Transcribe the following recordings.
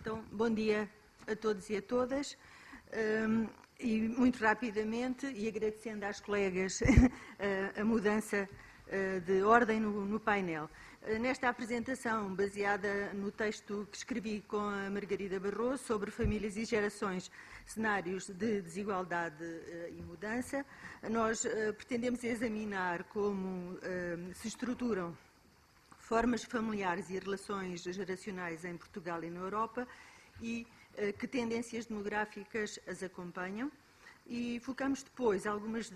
Então, bom dia a todos e a todas. E muito rapidamente, e agradecendo às colegas a mudança de ordem no painel. Nesta apresentação, baseada no texto que escrevi com a Margarida Barroso sobre famílias e gerações, cenários de desigualdade e mudança, nós pretendemos examinar como se estruturam formas familiares e relações geracionais em Portugal e na Europa e que tendências demográficas as acompanham. E focamos depois algumas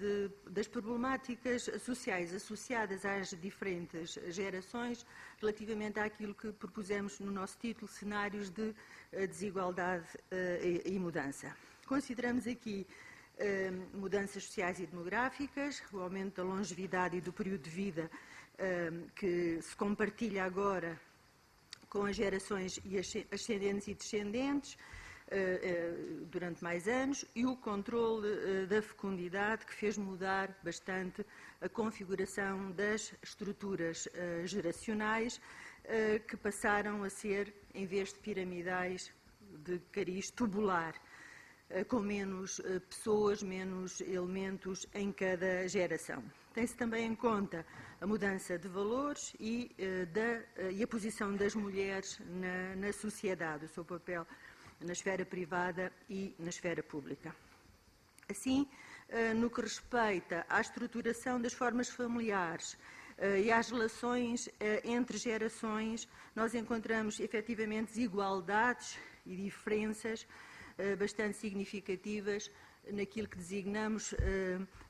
das problemáticas sociais associadas às diferentes gerações relativamente àquilo que propusemos no nosso título, cenários de desigualdade e mudança. Consideramos aqui mudanças sociais e demográficas, o aumento da longevidade e do período de vida que se compartilha agora com as gerações ascendentes e descendentes durante mais anos e o controle da fecundidade que fez mudar bastante a configuração das estruturas geracionais que passaram a ser, em vez de piramidais, de cariz tubular, com menos pessoas, menos elementos em cada geração. Tem-se também em conta a mudança de valores e a posição das mulheres na sociedade, o seu papel na esfera privada e na esfera pública. Assim, no que respeita à estruturação das formas familiares e às relações entre gerações, nós encontramos efetivamente desigualdades e diferenças bastante significativas naquilo que designamos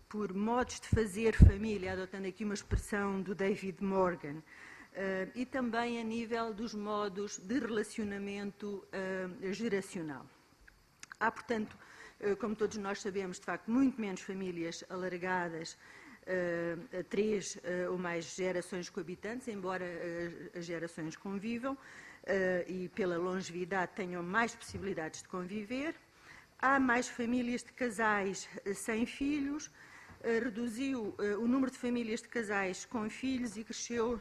por modos de fazer família, adotando aqui uma expressão do David Morgan, e também a nível dos modos de relacionamento geracional. Há, portanto, como todos nós sabemos, de facto, muito menos famílias alargadas a 3 ou mais gerações coabitantes, embora as gerações convivam e pela longevidade tenham mais possibilidades de conviver. Há mais famílias de casais sem filhos, reduziu o número de famílias de casais com filhos e cresceu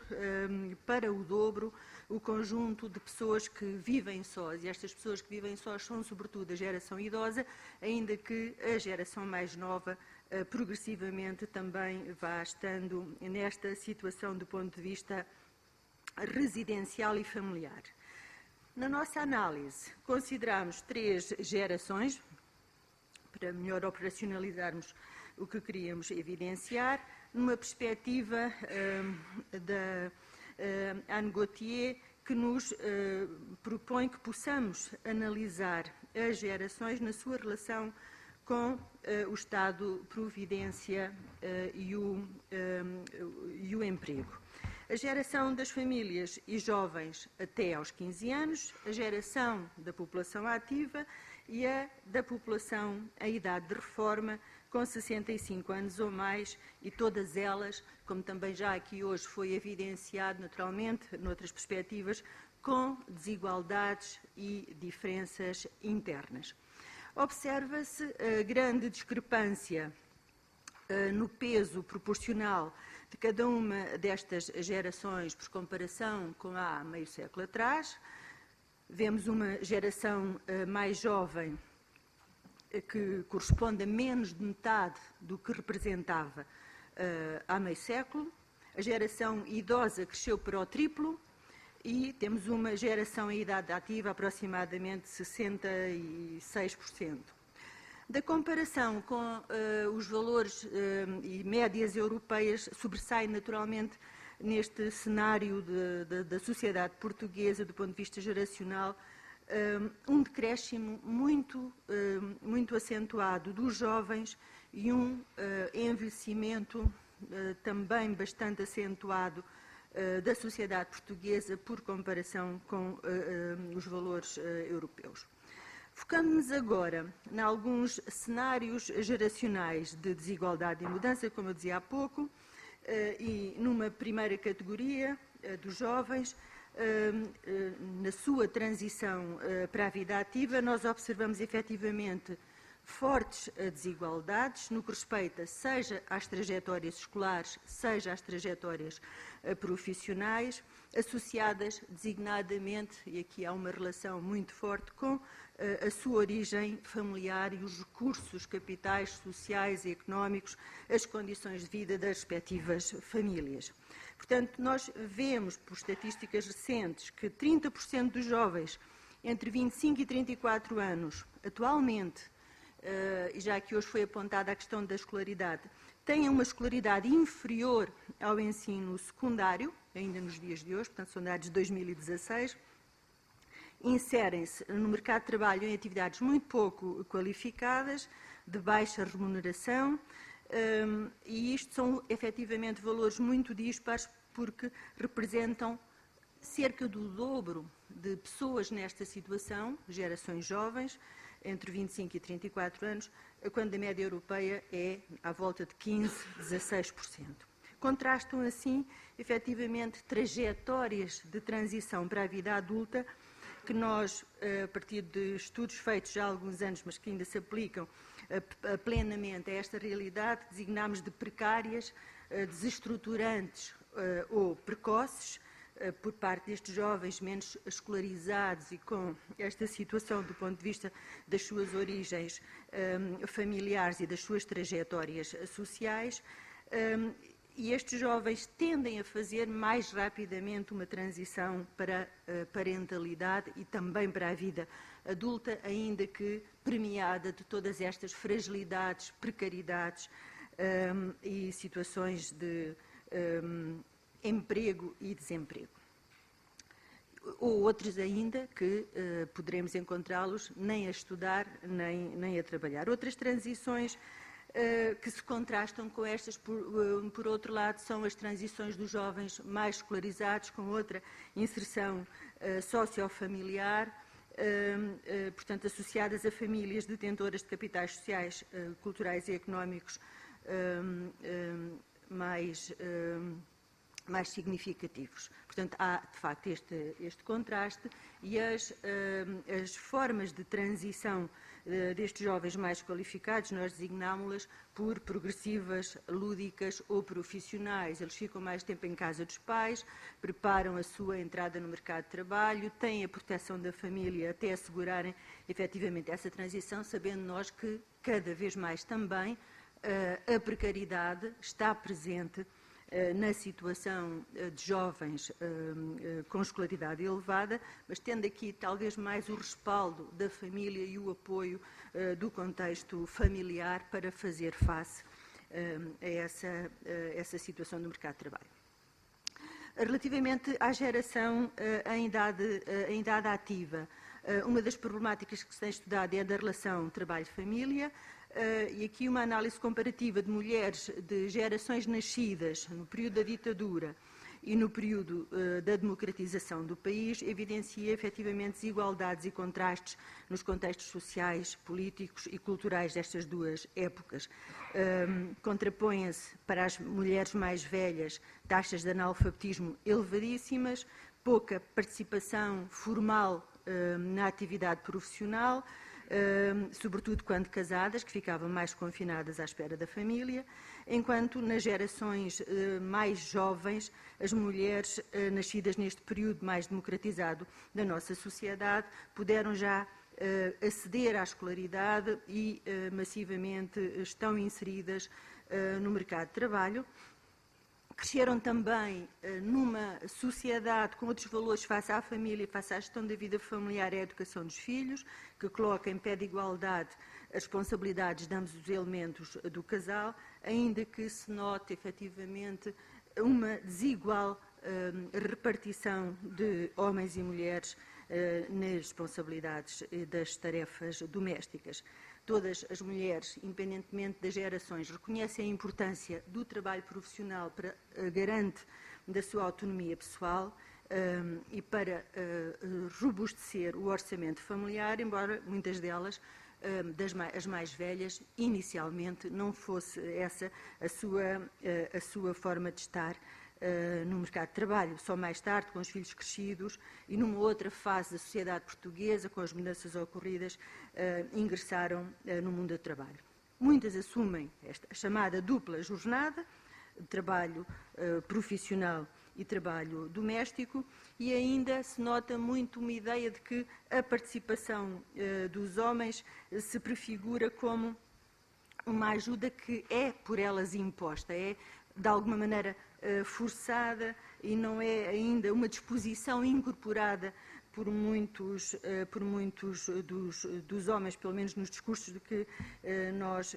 para o dobro o conjunto de pessoas que vivem sós. E estas pessoas que vivem sós são, sobretudo, a geração idosa, ainda que a geração mais nova progressivamente também vá estando nesta situação do ponto de vista residencial e familiar. Na nossa análise, consideramos 3 gerações, para melhor operacionalizarmos o que queríamos evidenciar, numa perspectiva da Anne Gauthier, que nos propõe que possamos analisar as gerações na sua relação com o Estado-providência e o emprego. A geração das famílias e jovens até aos 15 anos, a geração da população ativa e a da população em idade de reforma, com 65 anos ou mais, e todas elas, como também já aqui hoje foi evidenciado, naturalmente, noutras perspectivas, com desigualdades e diferenças internas. Observa-se a grande discrepância no peso proporcional de cada uma destas gerações por comparação com há meio século atrás. Vemos uma geração mais jovem que corresponde a menos de metade do que representava há meio século. A geração idosa cresceu para o triplo e temos uma geração em idade ativa aproximadamente 66%. Da comparação com os valores e médias europeias, sobressai naturalmente neste cenário da sociedade portuguesa, do ponto de vista geracional, um decréscimo muito acentuado dos jovens e um envelhecimento também bastante acentuado da sociedade portuguesa por comparação com os valores europeus. Focando-nos agora em alguns cenários geracionais de desigualdade e mudança, como eu dizia há pouco, e numa primeira categoria dos jovens, na sua transição para a vida ativa, nós observamos efetivamente fortes desigualdades no que respeita seja às trajetórias escolares, seja às trajetórias profissionais, associadas designadamente, e aqui há uma relação muito forte, com a sua origem familiar e os recursos capitais, sociais e económicos, as condições de vida das respectivas famílias. Portanto, nós vemos, por estatísticas recentes, que 30% dos jovens entre 25 e 34 anos, atualmente, e já que hoje foi apontada a questão da escolaridade, têm uma escolaridade inferior ao ensino secundário, ainda nos dias de hoje, portanto, são dados de 2016, inserem-se no mercado de trabalho em atividades muito pouco qualificadas, de baixa remuneração, e isto são efetivamente valores muito dispares, porque representam cerca do dobro de pessoas nesta situação, gerações jovens, entre 25 e 34 anos, quando a média europeia é à volta de 15, 16%. Contrastam assim, efetivamente, trajetórias de transição para a vida adulta, que nós, a partir de estudos feitos já há alguns anos, mas que ainda se aplicam plenamente a esta realidade, designamos de precárias, desestruturantes ou precoces, por parte destes jovens menos escolarizados e com esta situação do ponto de vista das suas origens familiares e das suas trajetórias sociais, e estes jovens tendem a fazer mais rapidamente uma transição para a parentalidade e também para a vida adulta, ainda que premiada de todas estas fragilidades, precariedades e situações de emprego e desemprego. Ou outros ainda que poderemos encontrá-los nem a estudar, nem a trabalhar. Outras transições que se contrastam com estas, por outro lado, são as transições dos jovens mais escolarizados, com outra inserção sociofamiliar, portanto, associadas a famílias detentoras de capitais sociais, culturais e económicos mais significativos. Portanto, há, de facto, este contraste e as formas de transição destes jovens mais qualificados, nós designámos-las por progressivas, lúdicas ou profissionais. Eles ficam mais tempo em casa dos pais, preparam a sua entrada no mercado de trabalho, têm a proteção da família até assegurarem efetivamente essa transição, sabendo nós que cada vez mais também a precariedade está presente na situação de jovens com escolaridade elevada, mas tendo aqui talvez mais o respaldo da família e o apoio do contexto familiar para fazer face a essa situação do mercado de trabalho. Relativamente à geração em idade ativa, uma das problemáticas que se tem estudado é a da relação trabalho-família, e aqui uma análise comparativa de mulheres de gerações nascidas no período da ditadura e no período da democratização do país evidencia efetivamente desigualdades e contrastes nos contextos sociais, políticos e culturais destas duas épocas. Contrapõem-se para as mulheres mais velhas taxas de analfabetismo elevadíssimas, pouca participação formal na atividade profissional, sobretudo quando casadas, que ficavam mais confinadas à espera da família, enquanto nas gerações mais jovens, as mulheres nascidas neste período mais democratizado da nossa sociedade puderam já aceder à escolaridade e massivamente estão inseridas no mercado de trabalho. Cresceram também numa sociedade com outros valores face à família e face à gestão da vida familiar e à educação dos filhos, que coloca em pé de igualdade as responsabilidades de ambos os elementos do casal, ainda que se note efetivamente uma desigual repartição de homens e mulheres nas responsabilidades das tarefas domésticas. Todas as mulheres, independentemente das gerações, reconhecem a importância do trabalho profissional para garante da sua autonomia pessoal e para robustecer o orçamento familiar, embora muitas delas, as mais velhas, inicialmente não fosse essa a sua forma de estar no mercado de trabalho, só mais tarde, com os filhos crescidos, e numa outra fase da sociedade portuguesa, com as mudanças ocorridas, ingressaram no mundo do trabalho. Muitas assumem esta chamada dupla jornada, de trabalho profissional e trabalho doméstico, e ainda se nota muito uma ideia de que a participação dos homens se prefigura como uma ajuda que é por elas imposta, é de alguma maneira forçada e não é ainda uma disposição incorporada por muitos dos homens, pelo menos nos discursos de que nós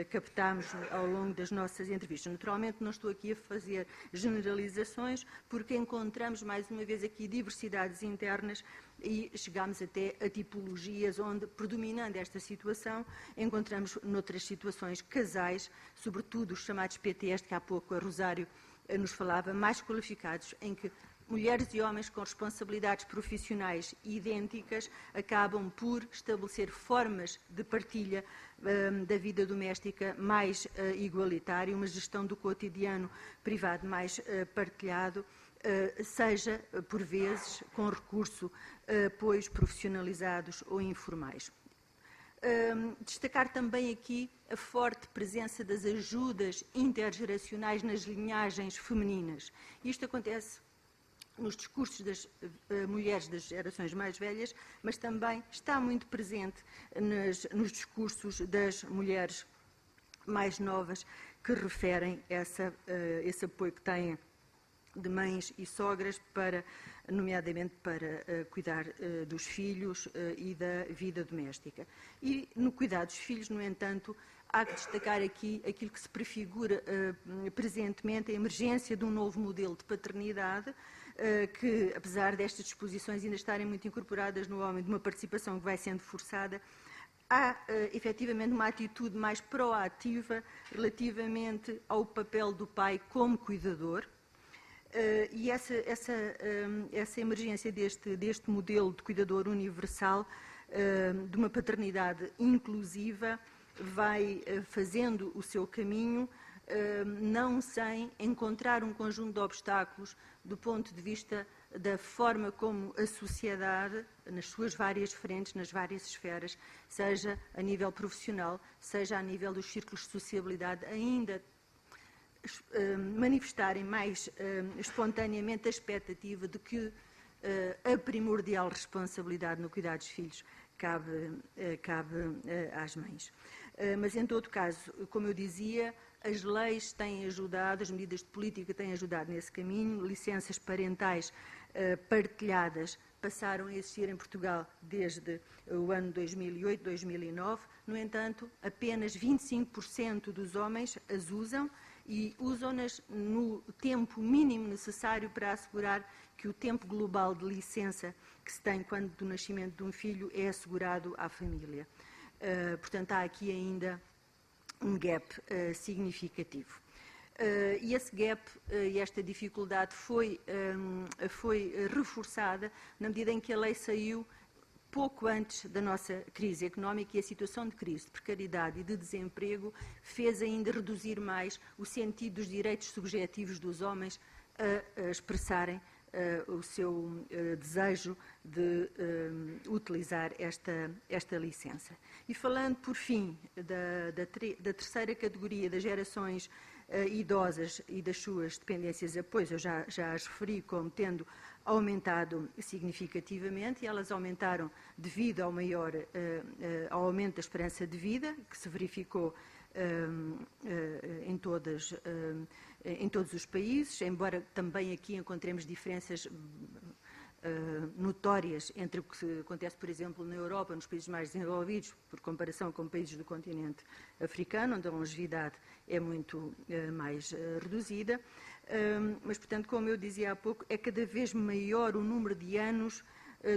captamos ao longo das nossas entrevistas. Naturalmente, não estou aqui a fazer generalizações, porque encontramos, mais uma vez, aqui diversidades internas e chegamos até a tipologias onde, predominando esta situação, encontramos noutras situações casais, sobretudo os chamados PTs, de que há pouco a Rosário nos falava, mais qualificados, em que mulheres e homens com responsabilidades profissionais idênticas acabam por estabelecer formas de partilha da vida doméstica mais igualitária, uma gestão do cotidiano privado mais partilhado, seja, por vezes, com recurso a apoios profissionalizados ou informais. Destacar também aqui a forte presença das ajudas intergeracionais nas linhagens femininas. Isto acontece nos discursos das mulheres das gerações mais velhas, mas também está muito presente nos discursos das mulheres mais novas que referem esse apoio que têm de mães e sogras, nomeadamente para cuidar dos filhos e da vida doméstica. E no cuidar dos filhos, no entanto, há que destacar aqui aquilo que se prefigura presentemente, a emergência de um novo modelo de paternidade, que, apesar destas disposições ainda estarem muito incorporadas no homem, de uma participação que vai sendo forçada, há efetivamente uma atitude mais proativa relativamente ao papel do pai como cuidador, e essa emergência deste modelo de cuidador universal, de uma paternidade inclusiva, vai fazendo o seu caminho, não sem encontrar um conjunto de obstáculos do ponto de vista da forma como a sociedade, nas suas várias frentes, nas várias esferas, seja a nível profissional, seja a nível dos círculos de sociabilidade, ainda manifestarem mais espontaneamente a expectativa de que a primordial responsabilidade no cuidar dos filhos cabe às mães. Mas, em todo caso, como eu dizia, as leis têm ajudado, as medidas de política têm ajudado nesse caminho, licenças parentais partilhadas passaram a existir em Portugal desde o ano 2008, 2009, no entanto, apenas 25% dos homens as usam e usam-nas no tempo mínimo necessário para assegurar que o tempo global de licença que se tem quando do nascimento de um filho é assegurado à família. Portanto, há aqui ainda um gap significativo. E esse gap e esta dificuldade foi reforçada na medida em que a lei saiu pouco antes da nossa crise económica, e a situação de crise, de precariedade e de desemprego fez ainda reduzir mais o sentido dos direitos subjetivos dos homens a expressarem o seu desejo de utilizar esta licença. E falando, por fim, da terceira categoria das gerações idosas e das suas dependências de apoio, eu já as referi como tendo aumentado significativamente, e elas aumentaram devido ao ao aumento da esperança de vida, que se verificou em todos os países, embora também aqui encontremos diferenças notórias entre o que acontece, por exemplo, na Europa, nos países mais desenvolvidos, por comparação com países do continente africano, onde a longevidade é muito mais reduzida. Mas, portanto, como eu dizia há pouco, é cada vez maior o número de anos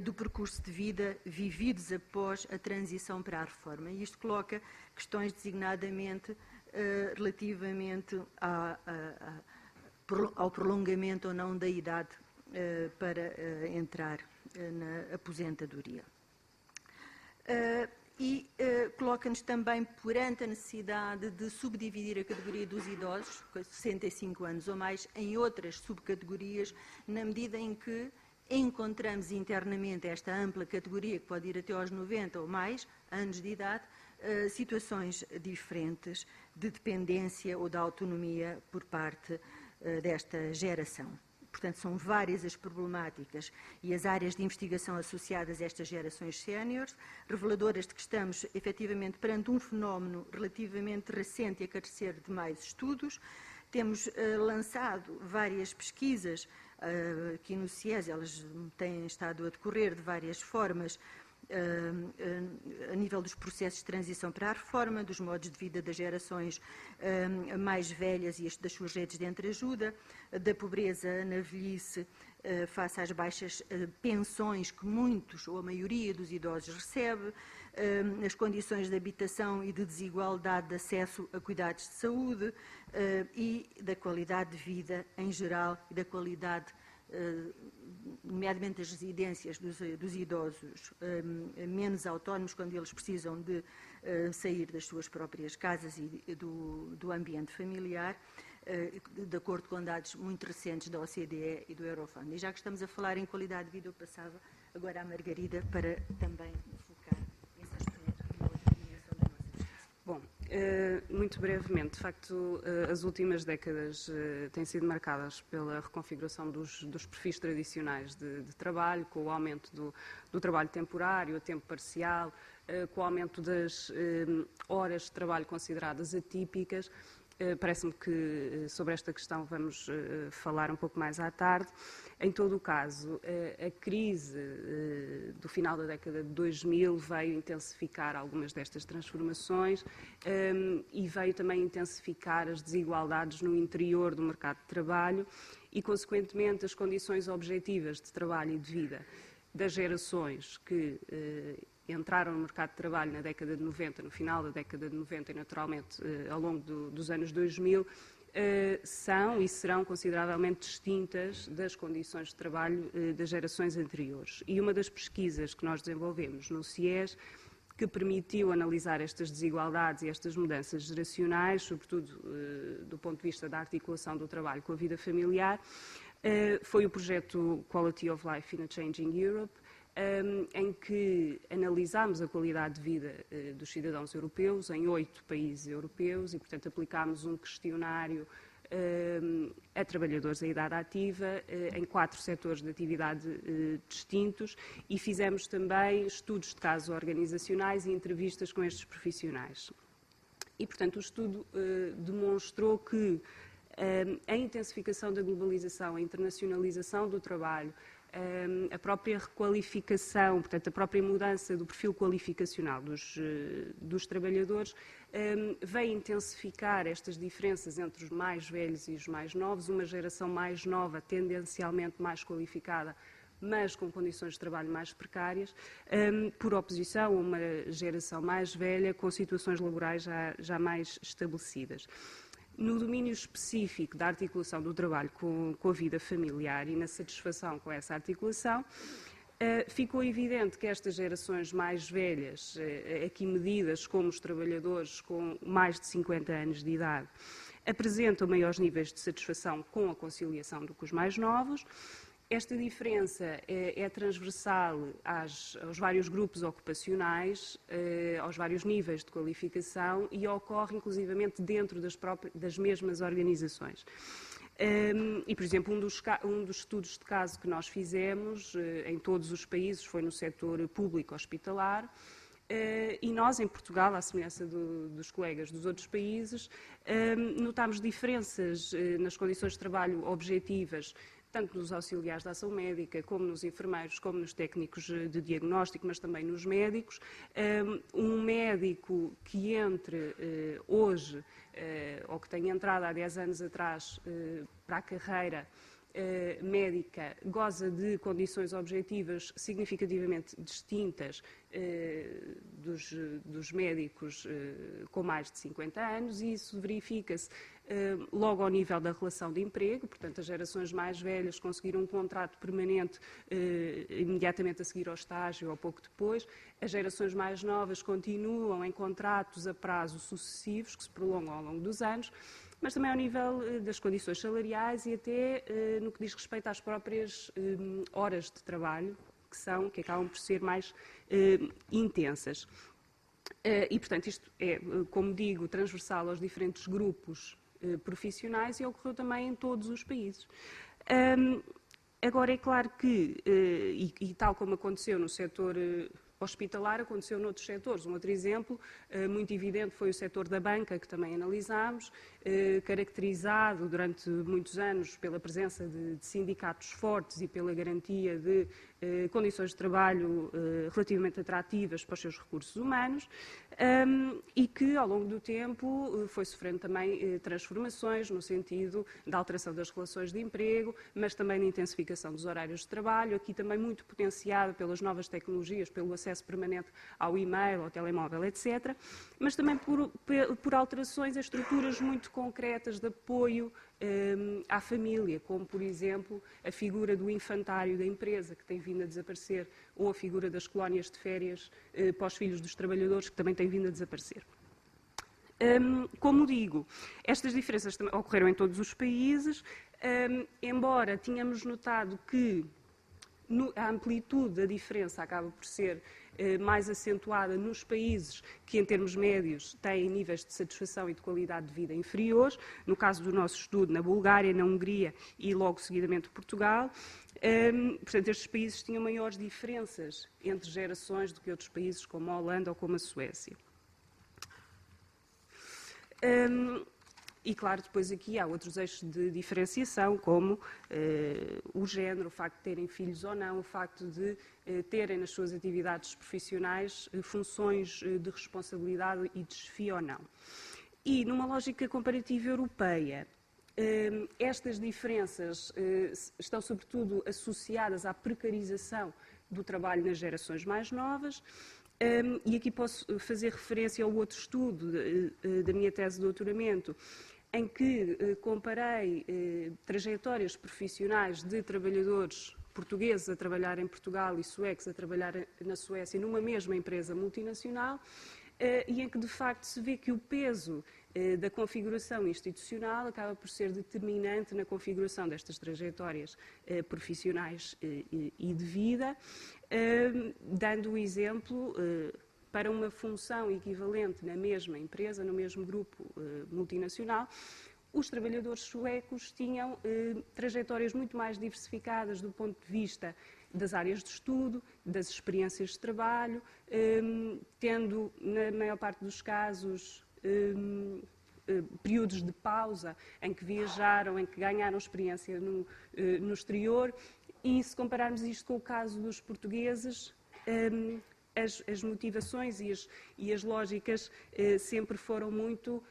do percurso de vida vividos após a transição para a reforma. E isto coloca questões designadamente relativamente ao prolongamento ou não da idade para entrar na aposentadoria. e coloca-nos também perante a necessidade de subdividir a categoria dos idosos, com 65 anos ou mais, em outras subcategorias, na medida em que encontramos internamente esta ampla categoria, que pode ir até aos 90 ou mais anos de idade, situações diferentes de dependência ou de autonomia por parte desta geração. Portanto, são várias as problemáticas e as áreas de investigação associadas a estas gerações séniores, reveladoras de que estamos efetivamente perante um fenómeno relativamente recente e a carecer de mais estudos. Temos lançado várias pesquisas aqui no CIES, elas têm estado a decorrer de várias formas, a nível dos processos de transição para a reforma, dos modos de vida das gerações mais velhas e das suas redes de entreajuda, da pobreza na velhice face às baixas pensões que muitos ou a maioria dos idosos recebe, as condições de habitação e de desigualdade de acesso a cuidados de saúde e da qualidade de vida em geral e da qualidade nomeadamente das residências dos idosos menos autónomos, quando eles precisam de sair das suas próprias casas e do ambiente familiar, de acordo com dados muito recentes da OCDE e do Eurofund. E já que estamos a falar em qualidade de vida, eu passava agora à Margarida para também focar nesse aspecto e outra dimensão da nossa pesquisa. Bom, muito brevemente, de facto, as últimas décadas têm sido marcadas pela reconfiguração dos perfis tradicionais de trabalho, com o aumento do trabalho temporário, a tempo parcial, com o aumento das horas de trabalho consideradas atípicas. Parece-me que sobre esta questão vamos falar um pouco mais à tarde. Em todo o caso, a crise do final da década de 2000 veio intensificar algumas destas transformações e veio também intensificar as desigualdades no interior do mercado de trabalho e, consequentemente, as condições objetivas de trabalho e de vida das gerações que entraram no mercado de trabalho na década de 90, no final da década de 90 e, naturalmente, ao longo dos anos 2000, são e serão consideravelmente distintas das condições de trabalho das gerações anteriores. E uma das pesquisas que nós desenvolvemos no CIES, que permitiu analisar estas desigualdades e estas mudanças geracionais, sobretudo do ponto de vista da articulação do trabalho com a vida familiar, foi o projeto Quality of Life in a Changing Europe, em que analisámos a qualidade de vida dos cidadãos europeus em 8 países europeus e, portanto, aplicámos um questionário a trabalhadores em idade ativa em 4 setores de atividade distintos e fizemos também estudos de casos organizacionais e entrevistas com estes profissionais. E, portanto, o estudo demonstrou que a intensificação da globalização, a internacionalização do trabalho, a própria requalificação, portanto, a própria mudança do perfil qualificacional dos trabalhadores veio intensificar estas diferenças entre os mais velhos e os mais novos, uma geração mais nova, tendencialmente mais qualificada, mas com condições de trabalho mais precárias, por oposição a uma geração mais velha, com situações laborais já mais estabelecidas. No domínio específico da articulação do trabalho com a vida familiar e na satisfação com essa articulação, ficou evidente que estas gerações mais velhas, aqui medidas como os trabalhadores com mais de 50 anos de idade, apresentam maiores níveis de satisfação com a conciliação do que os mais novos. Esta diferença é transversal aos vários grupos ocupacionais, aos vários níveis de qualificação e ocorre inclusivamente dentro das mesmas organizações. E, por exemplo, um dos estudos de caso que nós fizemos em todos os países foi no setor público hospitalar. E nós, em Portugal, à semelhança dos colegas dos outros países, notámos diferenças nas condições de trabalho objetivas, tanto nos auxiliares da ação médica, como nos enfermeiros, como nos técnicos de diagnóstico, mas também nos médicos. Um médico que entre hoje, ou que tenha entrado há 10 anos atrás para a carreira médica, goza de condições objetivas significativamente distintas dos médicos com mais de 50 anos e isso verifica-se logo ao nível da relação de emprego, portanto, as gerações mais velhas conseguiram um contrato permanente imediatamente a seguir ao estágio ou pouco depois. As gerações mais novas continuam em contratos a prazo sucessivos, que se prolongam ao longo dos anos, mas também ao nível das condições salariais e até no que diz respeito às próprias horas de trabalho, que acabam por ser mais intensas. E, portanto, isto é, como digo, transversal aos diferentes grupos profissionais e ocorreu também em todos os países. Agora, é claro que, e tal como aconteceu no setor hospitalar, aconteceu noutros setores. Um outro exemplo muito evidente foi o setor da banca, que também analisámos, caracterizado durante muitos anos pela presença de sindicatos fortes e pela garantia de condições de trabalho relativamente atrativas para os seus recursos humanos, e que, ao longo do tempo, foi sofrendo também transformações no sentido da alteração das relações de emprego, mas também da intensificação dos horários de trabalho, aqui também muito potenciado pelas novas tecnologias, pelo acesso permanente ao e-mail, ao telemóvel, etc., mas também por alterações a estruturas muito concretas de apoio à família, como, por exemplo, a figura do infantário da empresa, que tem vindo a desaparecer, ou a figura das colónias de férias para os filhos dos trabalhadores, que também tem vindo a desaparecer. Como digo, estas diferenças ocorreram em todos os países, embora tínhamos notado que a amplitude da diferença acaba por ser mais acentuada nos países que, em termos médios, têm níveis de satisfação e de qualidade de vida inferiores. No caso do nosso estudo, na Bulgária, na Hungria e, logo seguidamente, Portugal. Portanto, estes países tinham maiores diferenças entre gerações do que outros países, como a Holanda ou como a Suécia. E, claro, depois aqui há outros eixos de diferenciação, como o género, o facto de terem filhos ou não, o facto de terem nas suas atividades profissionais funções de responsabilidade e desafio ou não. E, numa lógica comparativa europeia, estas diferenças estão, sobretudo, associadas à precarização do trabalho nas gerações mais novas. E aqui posso fazer referência ao outro estudo da minha tese de doutoramento, em que comparei trajetórias profissionais de trabalhadores portugueses a trabalhar em Portugal e suecos a trabalhar na Suécia numa mesma empresa multinacional, e em que, de facto, se vê que o peso da configuração institucional acaba por ser determinante na configuração destas trajetórias profissionais e de vida, dando o exemplo para uma função equivalente na mesma empresa, no mesmo grupo multinacional. Os trabalhadores suecos tinham trajetórias muito mais diversificadas do ponto de vista das áreas de estudo, das experiências de trabalho, tendo, na maior parte dos casos, períodos de pausa em que viajaram, em que ganharam experiência no exterior. E se compararmos isto com o caso dos portugueses, as motivações e as lógicas sempre foram muito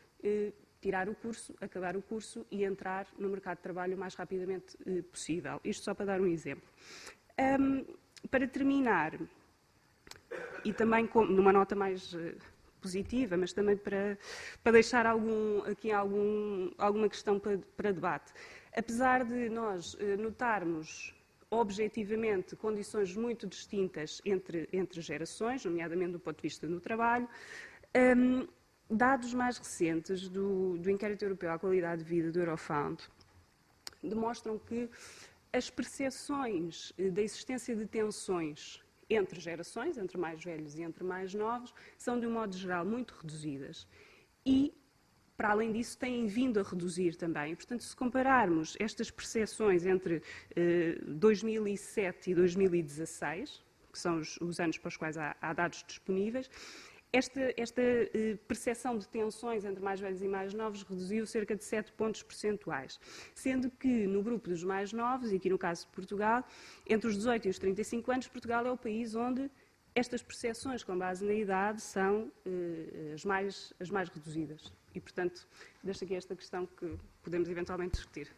tirar o curso, acabar o curso e entrar no mercado de trabalho o mais rapidamente possível. Isto só para dar um exemplo. Para terminar, e também numa nota mais positiva, mas também para deixar aqui alguma questão para debate. Apesar de nós notarmos objetivamente condições muito distintas entre gerações, nomeadamente do ponto de vista do trabalho, dados mais recentes do Inquérito Europeu à Qualidade de Vida do Eurofound demonstram que as percepções da existência de tensões entre gerações, entre mais velhos e entre mais novos, são, de um modo geral, muito reduzidas. E, para além disso, têm vindo a reduzir também. Portanto, se compararmos estas percepções entre 2007 e 2016, que são os anos para os quais há dados disponíveis, esta percepção de tensões entre mais velhos e mais novos reduziu cerca de 7 pontos percentuais, sendo que no grupo dos mais novos, e aqui no caso de Portugal, entre os 18 e os 35 anos, Portugal é o país onde estas percepções com base na idade são as mais reduzidas. E, portanto, deixo aqui esta questão que podemos eventualmente discutir.